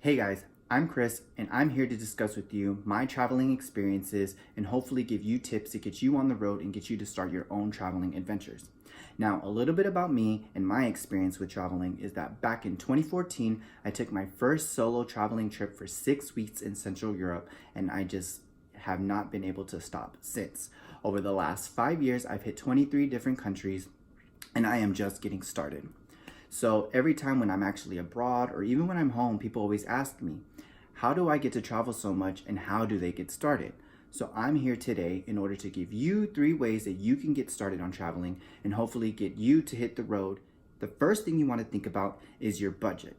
Hey guys, I'm Chris and I'm here to discuss with you my traveling experiences and hopefully give you tips to get you on the road and get you to start your own traveling adventures. Now, a little bit about me and my experience with traveling is that back in 2014, I took my first solo traveling trip for 6 weeks in Central Europe, and I just have not been able to stop since. Over the last 5 years, I've hit 23 different countries and I am just getting started. So every time when I'm actually abroad or even when I'm home, people always ask me, how do I get to travel so much and how do they get started? So I'm here today in order to give you 3 ways that you can get started on traveling and hopefully get you to hit the road. The first thing you want to think about is your budget.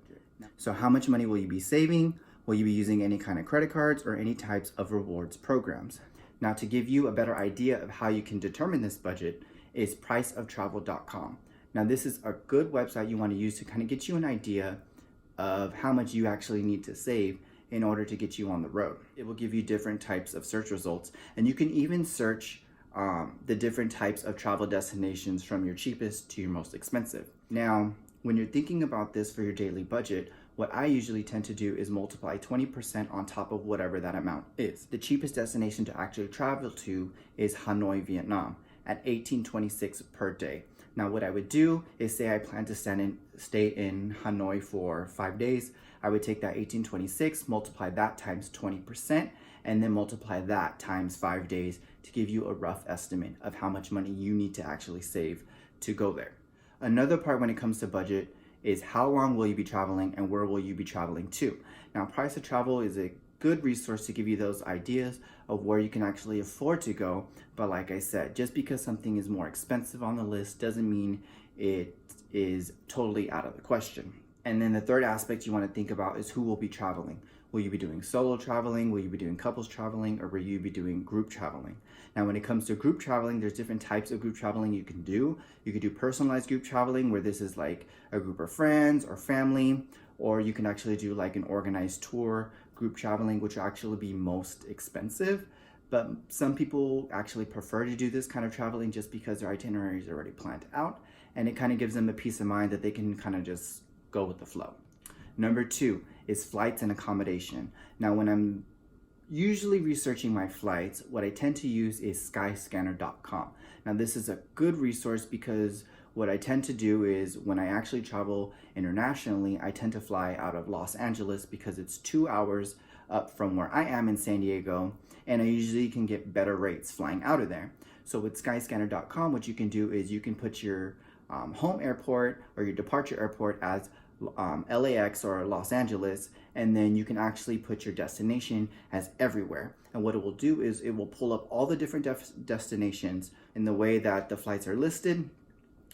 So how much money will you be saving? Will you be using any kind of credit cards or any types of rewards programs? Now, to give you a better idea of how you can determine this budget is priceoftravel.com. Now, this is a good website you want to use to kind of get you an idea of how much you actually need to save in order to get you on the road. It will give you different types of search results, and you can even search the different types of travel destinations from your cheapest to your most expensive. Now, when you're thinking about this for your daily budget, what I usually tend to do is multiply 20% on top of whatever that amount is. The cheapest destination to actually travel to is Hanoi, Vietnam at $18.26 per day. Now, what I would do is say I plan to stay in Hanoi for 5 days. I would take that 1826, multiply that times 20%, and then multiply that times 5 days to give you a rough estimate of how much money you need to actually save to go there. Another part when it comes to budget is how long will you be traveling and where will you be traveling to? Now, Price of Travel is a good resource to give you those ideas of where you can actually afford to go. But like I said, just because something is more expensive on the list doesn't mean it is totally out of the question. And then the third aspect you want to think about is who will be traveling. Will you be doing solo traveling? Will you be doing couples traveling? Or will you be doing group traveling? Now, when it comes to group traveling, there's different types of group traveling you can do. You could do personalized group traveling, where this is like a group of friends or family, or you can actually do like an organized tour group traveling, which will actually be most expensive. But some people actually prefer to do this kind of traveling just because their itinerary is already planned out, and it kind of gives them a peace of mind that they can kind of just go with the flow. Number 2 is flights and accommodation. Now, when I'm usually researching my flights, what I tend to use is skyscanner.com. Now, this is a good resource because what I tend to do is when I actually travel internationally, I tend to fly out of Los Angeles because it's 2 hours up from where I am in San Diego, and I usually can get better rates flying out of there. So with skyscanner.com, what you can do is you can put your home airport or your departure airport as LAX or Los Angeles, and then you can actually put your destination as everywhere. And what it will do is it will pull up all the different destinations in the way that the flights are listed,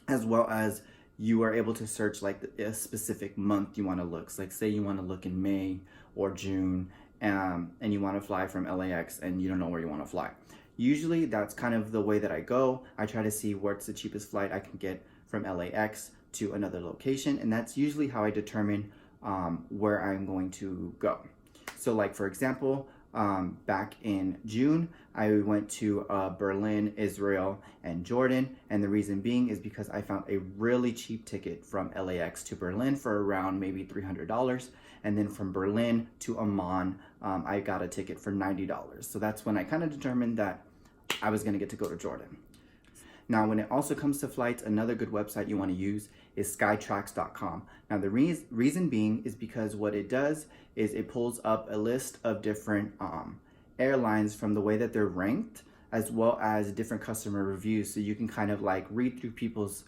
as well as you are able to search like a specific month you want to look. So like say you want to look in May or June, and you want to fly from LAX and you don't know where you want to fly. Usually that's kind of the way that I go. I try to see what's the cheapest flight I can get from LAX to another location, and that's usually how I determine where I'm going to go. So like for example, back in June, I went to Berlin, Israel, and Jordan, and the reason being is because I found a really cheap ticket from LAX to Berlin for around maybe $300, and then from Berlin to Amman, I got a ticket for $90. So that's when I kind of determined that I was gonna get to go to Jordan. Now, when it also comes to flights, another good website you want to use is skytrax.com. Now, the reason being is because what it does is it pulls up a list of different airlines from the way that they're ranked, as well as different customer reviews. So you can kind of like read through people's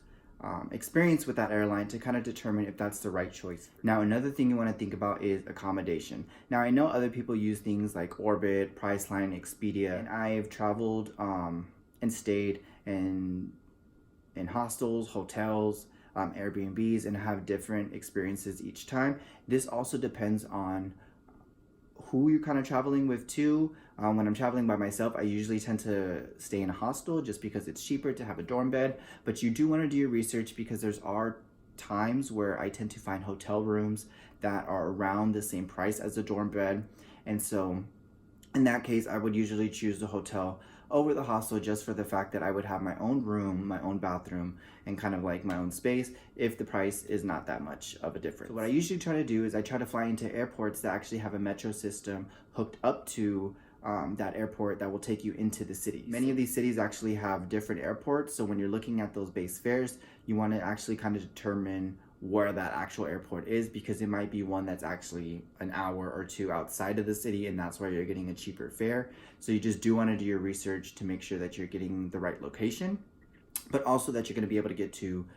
experience with that airline to kind of determine if that's the right choice. Now, another thing you want to think about is accommodation. Now, I know other people use things like Orbit, Priceline, Expedia, and I've traveled and stayed in hostels, hotels, Airbnbs, and have different experiences each time. This also depends on who you're kind of traveling with too. When I'm traveling by myself, I usually tend to stay in a hostel just because it's cheaper to have a dorm bed, but you do want to do your research because there's are times where I tend to find hotel rooms that are around the same price as a dorm bed, and so In that case, I would usually choose the hotel over the hostel just for the fact that I would have my own room, my own bathroom, and kind of like my own space if the price is not that much of a difference. So what I usually try to do is I try to fly into airports that actually have a metro system hooked up to that airport that will take you into the city. Many of these cities actually have different airports, so when you're looking at those base fares, you want to actually kind of determine where that actual airport is, because it might be one that's actually an hour or two outside of the city, and that's why you're getting a cheaper fare. So you just do want to do your research to make sure that you're getting the right location, but also that you're going to be able to get to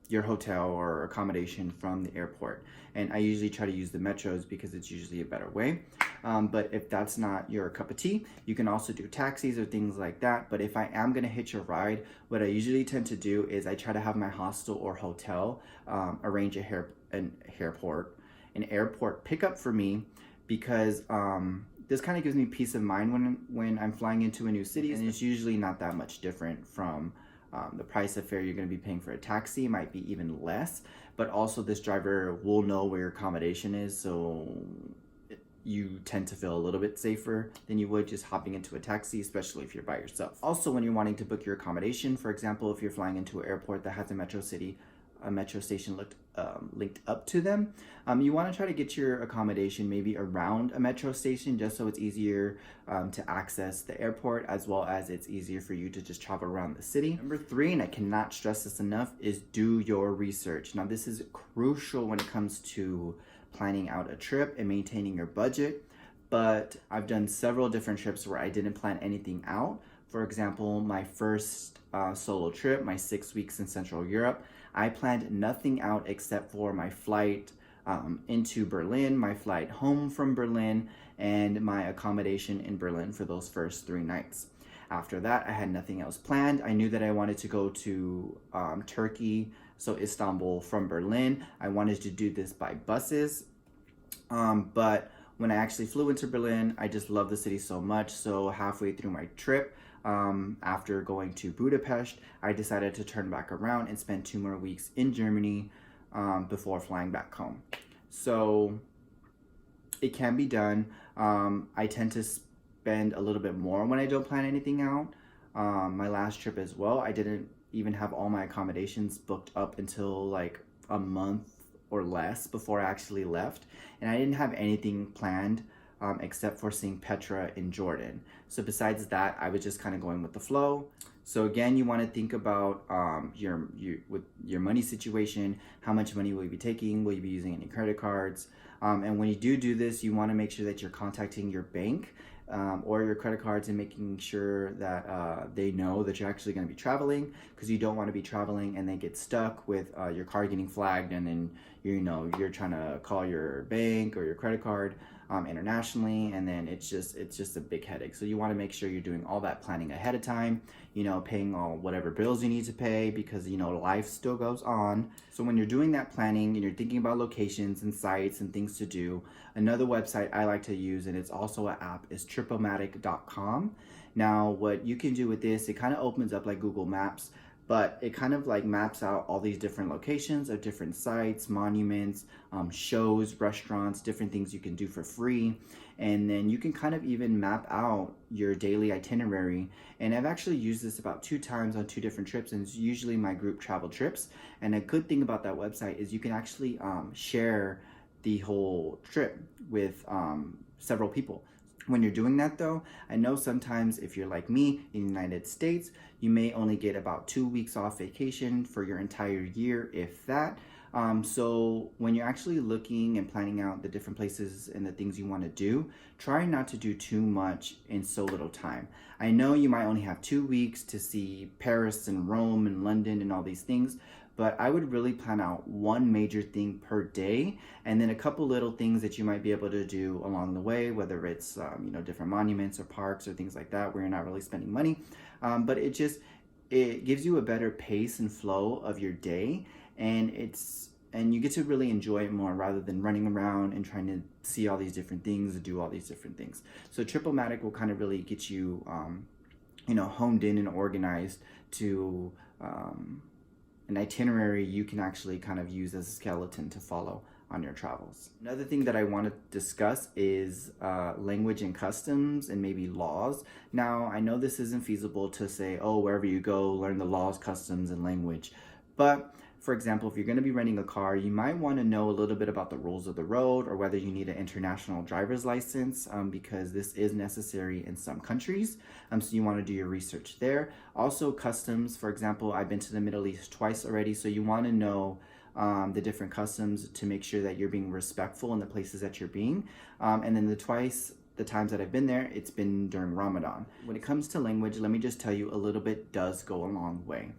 your hotel or accommodation from the airport. And I usually try to use the metros because it's usually a better way. But if that's not your cup of tea, you can also do taxis or things like that. But if I am going to hitch a ride, what I usually tend to do is I try to have my hostel or hotel arrange an airport pickup for me, because this kind of gives me peace of mind when I'm flying into a new city, and it's usually not that much different from the price of fare you're going to be paying for a taxi. It might be even less, but also this driver will know where your accommodation is, so you tend to feel a little bit safer than you would just hopping into a taxi, especially if you're by yourself. Also, when you're wanting to book your accommodation, for example, if you're flying into an airport that has a metro station linked up to them, you want to try to get your accommodation maybe around a metro station, just so it's easier to access the airport, as well as it's easier for you to just travel around the city. Number 3, and I cannot stress this enough, is do your research. Now, this is crucial when it comes to planning out a trip and maintaining your budget, but I've done several different trips where I didn't plan anything out. For example, my first solo trip, my 6 weeks in Central Europe, I planned nothing out except for my flight into Berlin, my flight home from Berlin, and my accommodation in Berlin for those first 3 nights. After that, I had nothing else planned. I knew that I wanted to go to Turkey, so Istanbul from Berlin. I wanted to do this by buses, but when I actually flew into Berlin, I just love the city so much. So halfway through my trip, after going to Budapest, I decided to turn back around and spend 2 more weeks in Germany before flying back home. So it can be done. I tend to spend a little bit more when I don't plan anything out. My last trip as well, I didn't even have all my accommodations booked up until like a month or less before I actually left, and I didn't have anything planned except for seeing Petra in Jordan. So besides that, I was just kind of going with the flow. So again, you want to think about with your money situation. How much money will you be taking? Will you be using any credit cards? And when you do this, you want to make sure that you're contacting your bank or your credit cards and making sure that they know that you're actually going to be traveling, because you don't want to be traveling and then get stuck with your card getting flagged, and then you're trying to call your bank or your credit card internationally, and then it's just a big headache. So you want to make sure you're doing all that planning ahead of time, paying all whatever bills you need to pay, because life still goes on. So when you're doing that planning and you're thinking about locations and sites and things to do, another website I like to use, and it's also an app, is tripomatic.com. Now what you can do with this, it kind of opens up like Google Maps, but it kind of like maps out all these different locations of different sites, monuments, shows, restaurants, different things you can do for free. And then you can kind of even map out your daily itinerary. And I've actually used this about 2 times on 2 different trips, and it's usually my group travel trips. And a good thing about that website is you can actually share the whole trip with several people. When you're doing that though, I know sometimes if you're like me in the United States, you may only get about 2 weeks off vacation for your entire year, if that. So when you're actually looking and planning out the different places and the things you want to do, try not to do too much in so little time. I know you might only have 2 weeks to see Paris and Rome and London and all these things, but I would really plan out one major thing per day, and then a couple little things that you might be able to do along the way, whether it's different monuments or parks or things like that where you're not really spending money. But it gives you a better pace and flow of your day, and you get to really enjoy it more rather than running around and trying to see all these different things and do all these different things. So Tripomatic will kind of really get you honed in and organized to an itinerary you can actually kind of use as a skeleton to follow on your travels. Another thing that I want to discuss is language and customs and maybe laws. Now, I know this isn't feasible to say, oh, wherever you go, learn the laws, customs, and language. But for example, if you're going to be renting a car, you might want to know a little bit about the rules of the road or whether you need an international driver's license because this is necessary in some countries. So you want to do your research there. Also, customs, for example, I've been to the Middle East twice already, so you want to know the different customs to make sure that you're being respectful in the places that you're being. And then the times that I've been there, it's been during Ramadan. When it comes to language, let me just tell you, a little bit does go a long way.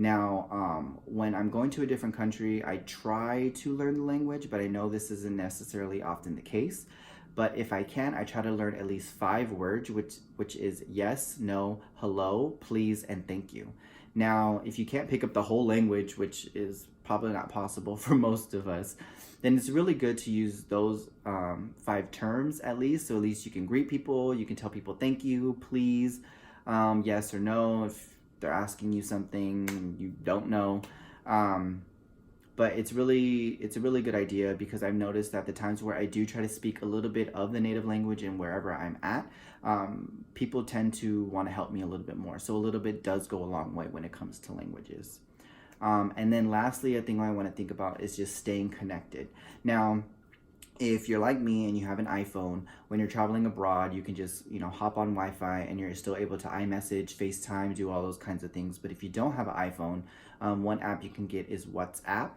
Now, when I'm going to a different country, I try to learn the language, but I know this isn't necessarily often the case. But if I can, I try to learn at least 5 words, which is yes, no, hello, please, and thank you. Now, if you can't pick up the whole language, which is probably not possible for most of us, then it's really good to use those 5 terms at least. So at least you can greet people, you can tell people thank you, please, yes or no, if they're asking you something you don't know. But it's a really good idea because I've noticed that the times where I do try to speak a little bit of the native language and wherever I'm at, people tend to want to help me a little bit more. So a little bit does go a long way when it comes to languages. And then lastly, a thing I want to think about is just staying connected. Now, if you're like me and you have an iPhone, when you're traveling abroad, you can just, hop on Wi-Fi and you're still able to iMessage, FaceTime, do all those kinds of things. But if you don't have an iPhone, one app you can get is WhatsApp.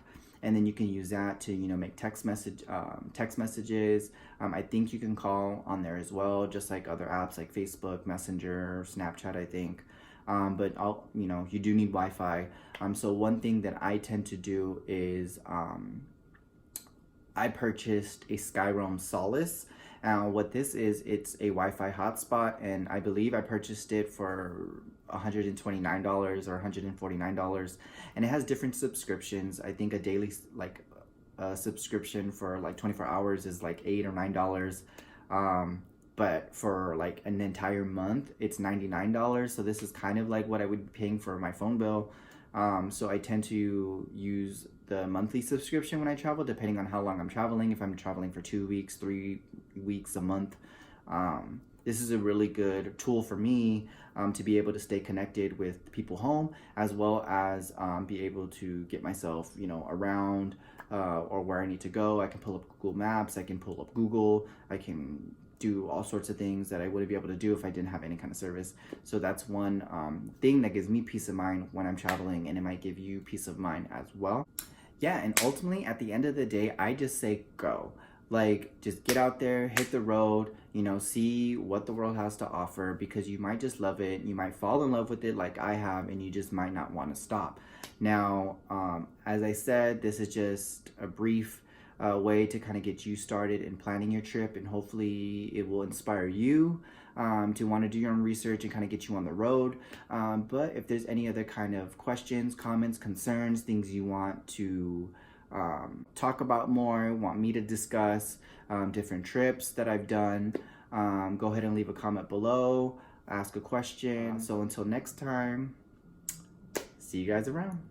And then you can use that to, make text messages. I think you can call on there as well, just like other apps like Facebook, Messenger, Snapchat, I think. But you do need Wi-Fi. So one thing that I tend to do is I purchased a Skyroam Solace. What this is, it's a Wi-Fi hotspot, and I believe I purchased it for $129 or $149, and it has different subscriptions. I think a daily subscription for 24 hours is like $8 or $9. But for like an entire month, it's $99. So this is kind of like what I would be paying for my phone bill. So I tend to use the monthly subscription when I travel, depending on how long I'm traveling. If I'm traveling for 2 weeks, 3 weeks, a month, this is a really good tool for me to be able to stay connected with people home, as well as be able to get myself, around or where I need to go. I can pull up Google Maps, I can pull up Google, I can do all sorts of things that I wouldn't be able to do if I didn't have any kind of service. So that's one thing that gives me peace of mind when I'm traveling, and it might give you peace of mind as well. Yeah, and ultimately at the end of the day, I just say go. Just get out there, hit the road, see what the world has to offer, because you might just love it. You might fall in love with it like I have, and you just might not want to stop. Now, as I said, this is just a brief way to kind of get you started in planning your trip, and hopefully it will inspire you to want to do your own research and kind of get you on the road. But if there's any other kind of questions, comments, concerns, things you want to talk about more, want me to discuss, different trips that I've done, go ahead and leave a comment below, ask a question. So until next time, see you guys around.